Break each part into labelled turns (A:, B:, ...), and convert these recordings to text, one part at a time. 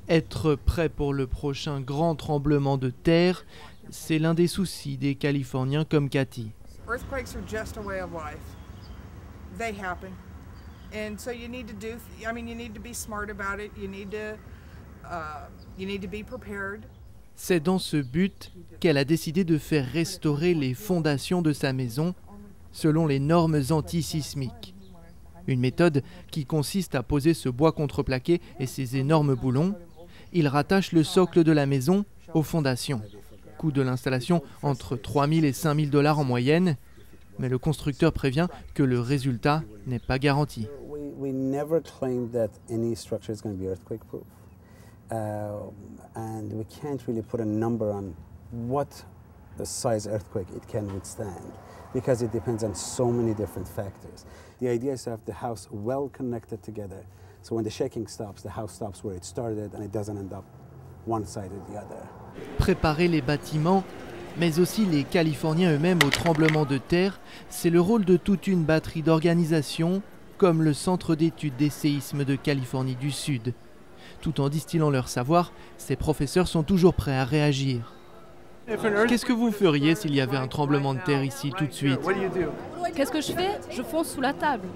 A: Être prêt pour le prochain grand tremblement de terre, c'est l'un des soucis des Californiens comme Cathy.
B: Earthquakes are just a way of life. They happen. And so you need to be smart about it. You need to be prepared.
A: C'est dans ce but qu'elle a décidé de faire restaurer les fondations de sa maison selon les normes antisismiques. Une méthode qui consiste à poser ce bois contreplaqué et ces énormes boulons. Il rattache le socle de la maison aux fondations. Coût de l'installation entre 3 000 et 5 000 $ en moyenne, mais le constructeur prévient que le résultat n'est pas garanti.
C: We never claimed that any structure is going to be earthquake proof. And we can't really put a number on what the size earthquake it can withstand because it depends on so many different factors. The idea is to have the house well connected together. So when the shaking stops, the house stops where it started and it doesn't end up one side or the other.
A: Préparer les bâtiments, mais aussi les Californiens eux-mêmes au tremblement de terre, c'est le rôle de toute une batterie d'organisations, comme le Centre d'études des séismes de Californie du Sud. Tout en distillant leur savoir, ces professeurs sont toujours prêts à réagir. Qu'est-ce que vous feriez s'il y avait un tremblement de terre ici tout de suite?
D: Qu'est-ce que je fais? Je fonce sous la table.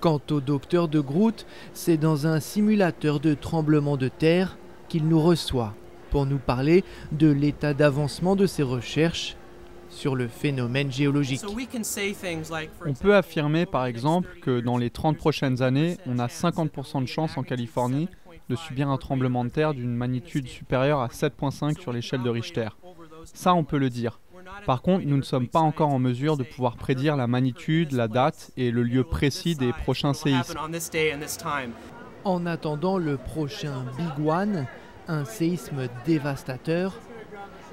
A: Quant au docteur de Groot, c'est dans un simulateur de tremblement de terre qu'il nous reçoit pour nous parler de l'état d'avancement de ses recherches sur le phénomène géologique.
E: On peut affirmer par exemple que dans les 30 prochaines années, on a 50% de chances en Californie de subir un tremblement de terre d'une magnitude supérieure à 7,5 sur l'échelle de Richter. Ça, on peut le dire. Par contre, nous ne sommes pas encore en mesure de pouvoir prédire la magnitude, la date et le lieu précis des prochains séismes.
A: En attendant le prochain Big One, un séisme dévastateur,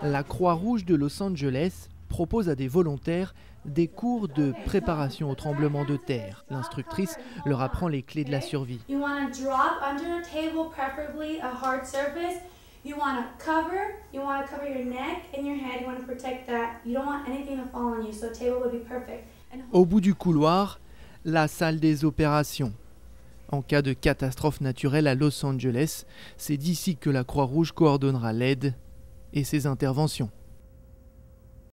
A: la Croix-Rouge de Los Angeles propose à des volontaires des cours de préparation au tremblement de terre. L'instructrice leur apprend les clés de la survie.
F: You want to cover your neck and your head. You want to protect that. You don't want anything to fall on you, so a table would be perfect.
A: Au bout du couloir, la salle des opérations. En cas de catastrophe naturelle à Los Angeles, c'est d'ici que la Croix-Rouge coordonnera l'aide et ses interventions.